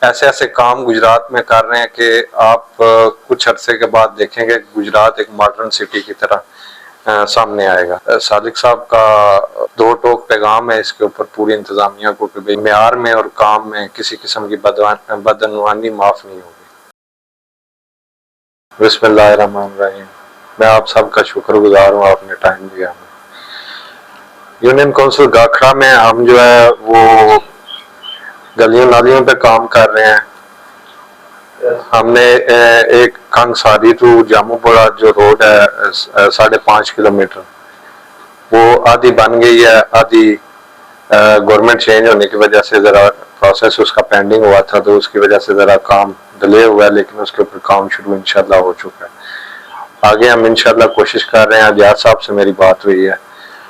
ایسے ایسے کام گجرات میں کر رہے ہیں کہ آپ کچھ عرصے کے بعد دیکھیں گے گجرات ایک ماڈرن سٹی کی طرح سامنے آئے گا۔ صادق صاحب کا دو ٹوک پیغام ہے اس کے اوپر پوری انتظامیہ کو کہ معیار میں اور کام میں کسی قسم کی بدعنوانی معاف نہیں ہوگی۔ بسم اللہ الرحمن الرحیم۔ میں آپ سب کا شکر گزار ہوں، آپ نے ٹائم دیا ہمیں۔ یونین کونسل گاکھڑا میں ہم جو ہے وہ گلیوں نالیوں پہ کام کر رہے ہیں۔ ہم نے ایک کنگ ساری ٹو جامو پورا جو روڈ ہے 5.5 کلومیٹر، وہ آدھی بن گئی ہے، آدھی گورنمنٹ چینج ہونے کی وجہ سے ذرا پروسیس اس کا پینڈنگ ہوا تھا تو اس کی وجہ سے ذرا کام ڈیلے ہوا ہے، لیکن اس کے اوپر کام شروع انشاءاللہ ہو چکا ہے۔ آگے ہم انشاءاللہ کوشش کر رہے ہیں۔ اجاز صاحب سے میری بات ہوئی ہے،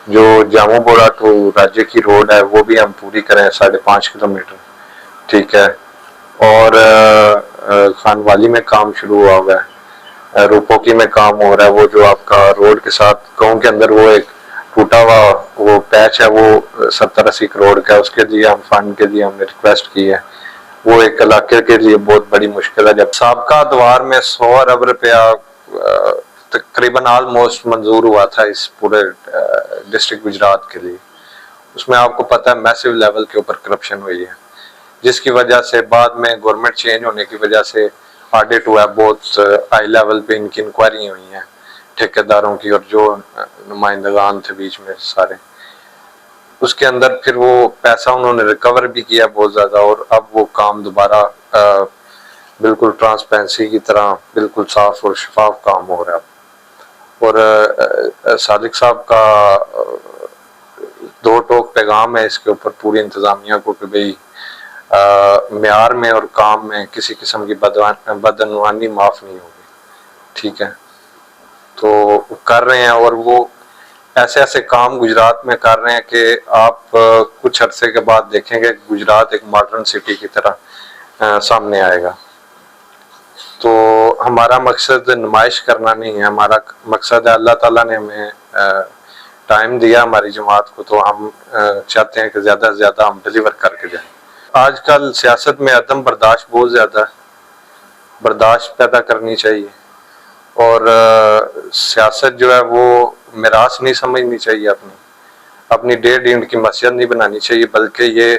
جو جامو پورا ٹو راجے کی روڈ ہے وہ بھی ہم پوری کریں 5.5 کلومیٹر، ٹھیک ہے۔ اور خان والی میں کام شروع ہوا ہوا ہے، روپوکی میں کام ہو رہا ہے، وہ جو آپ کا روڈ کے ساتھ گاؤں کے اندر وہ ایک ٹوٹا ہوا وہ پیچ ہے، وہ 70-80 کروڑ کا ہے، اس کے لیے ہم فنڈ کے لیے ہم نے ریکویسٹ کی ہے۔ وہ ایک علاقے کے لیے بہت بڑی مشکل ہے۔ جب سابقہ ادوار میں 100 ارب روپیہ تقریباً آلموسٹ منظور ہوا تھا اس پورے ڈسٹرکٹ گجرات کے لیے، اس میں آپ کو پتہ ہے میسیو لیول کے اوپر کرپشن ہوئی ہے، جس کی وجہ سے بعد میں گورنمنٹ چینج ہونے کی وجہ سے آڈٹ ہوا ہے، بہت ہائی لیول پہ ان کی انکوائری ہوئی ہیں ٹھیکیداروں کی اور جو نمائندگان تھے بیچ میں سارے۔ اس کے اندر پھر وہ پیسہ انہوں نے ریکور بھی کیا بہت زیادہ، اور اب وہ کام دوبارہ بالکل ٹرانسپیرنسی کی طرح بالکل صاف اور شفاف کام ہو رہا ہے۔ اور صادق صاحب کا دو ٹوک پیغام ہے اس کے اوپر پوری انتظامیہ کو کہ بھئی معیار میں اور کام میں کسی قسم کی بدعنوانی معاف نہیں ہوگی، ٹھیک ہے۔ تو کر رہے ہیں، اور وہ ایسے ایسے کام گجرات میں کر رہے ہیں کہ آپ کچھ عرصے کے بعد دیکھیں گے گجرات ایک ماڈرن سٹی کی طرح سامنے آئے گا۔ تو ہمارا مقصد نمائش کرنا نہیں ہے، ہمارا مقصد ہے اللہ تعالیٰ نے ہمیں ٹائم دیا ہماری جماعت کو، تو ہم چاہتے ہیں کہ زیادہ سے زیادہ ہم ڈیلیور کر کے جائیں۔ آج کل سیاست میں عدم برداشت بہت زیادہ ہے، برداشت پیدا کرنی چاہیے، اور سیاست جو ہے وہ میراث نہیں سمجھنی چاہیے، اپنی 1.5 اینٹ کی مسجد نہیں بنانی چاہیے، بلکہ یہ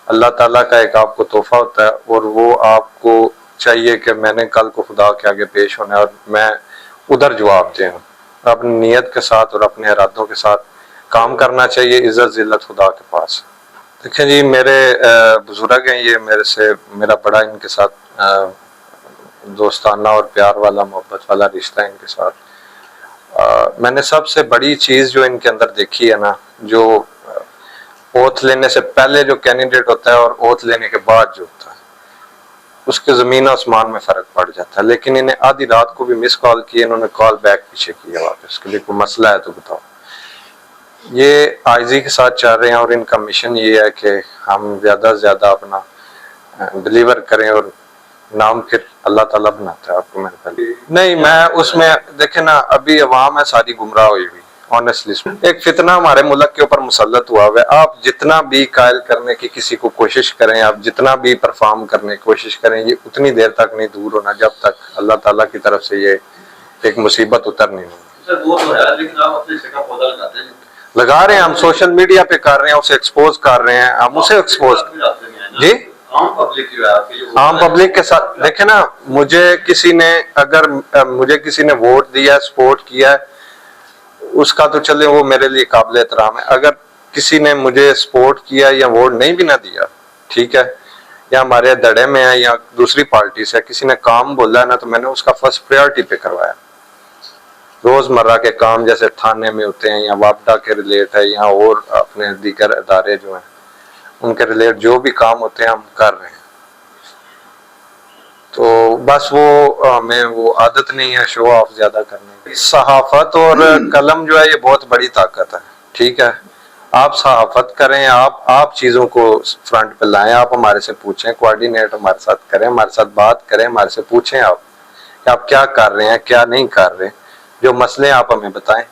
اللہ تعالیٰ کا ایک آپ کو تحفہ ہوتا ہے، اور وہ آپ کو چاہیے کہ میں نے کل کو خدا کے آگے پیش ہونا ہے اور میں ادھر جواب دے ہوں، اپنی نیت کے ساتھ اور اپنے ارادوں کے ساتھ کام کرنا چاہیے، عزت ذلت خدا کے پاس۔ دیکھیں جی، میرے بزرگ ہیں، یہ میرا بڑا ان کے ساتھ دوستانہ اور پیار والا محبت والا رشتہ ہے ان کے ساتھ۔ میں نے سب سے بڑی چیز جو ان کے اندر دیکھی ہے نا، جو اوتھ لینے سے پہلے جو کینڈیڈیٹ ہوتا ہے اور اوتھ لینے کے بعد جو ہوتا ہے، اس کے زمین آسمان میں فرق پڑ جاتا ہے۔ لیکن انہیں آدھی رات کو بھی مس کال کی، انہوں نے کال بیک پیچھے کیا واپس کہ کوئی مسئلہ ہے تو بتاؤ۔ یہ عاجزی کے ساتھ چاہ رہے ہیں، اور ان کا مشن یہ ہے کہ ہم زیادہ سے زیادہ اپنا ڈیلیور کریں، اور نام پھر اللہ تعالیٰ بناتا ہے۔ آپ کو میں پہلے نہیں، میں اس میں دیکھیں نا، ابھی عوام ہے ساری گمراہ ہوئی ہوئی، آنیسٹلی ایک فتنہ ہمارے ملک کے اوپر مسلط ہوا ہوا ہے۔ آپ جتنا بھی قائل کرنے کی کسی کو کوشش کریں، آپ جتنا بھی پرفارم کرنے کی کوشش کریں، یہ اتنی دیر تک نہیں دور ہونا جب تک اللہ تعالیٰ کی طرف سے یہ ایک مصیبت اتر نہیں لگا رہے ہیں۔ ہم سوشل میڈیا پہ کر رہے ہیں، اسے ایکسپوز کر رہے ہیں، ہم اسے ایکسپوز جی عام پبلک کے ساتھ۔ دیکھیں نا، مجھے کسی نے ووٹ دیا، سپورٹ کیا، اس کا تو چلے وہ میرے لیے قابل احترام ہے۔ اگر کسی نے مجھے سپورٹ کیا یا ووٹ نہیں بھی نہ دیا، ٹھیک ہے، یا ہمارے دڑے میں ہے یا دوسری پارٹی سے کسی نے کام بولا ہے نا، تو میں نے اس کا فرسٹ پریورٹی پہ کروایا۔ روزمرہ کے کام جیسے تھانے میں ہوتے ہیں یا واپڈا کے ریلیٹ ہے یا اور اپنے دیگر ادارے جو ہیں ان کے ریلیٹ جو بھی کام ہوتے ہیں ہم کر رہے ہیں۔ تو بس وہ ہمیں وہ عادت نہیں ہے شو آف زیادہ کرنے کی۔ صحافت اور قلم جو ہے یہ بہت بڑی طاقت ہے، ٹھیک ہے۔ آپ صحافت کریں، آپ چیزوں کو فرنٹ پہ لائیں، آپ ہمارے سے پوچھیں، کوارڈینیٹ ہمارے ساتھ کریں، ہمارے ساتھ بات کریں، ہمارے سے پوچھیں آپ کہ آپ کیا کر رہے ہیں، کیا نہیں کر رہے، جو مسئلے آپ ہمیں بتائیں۔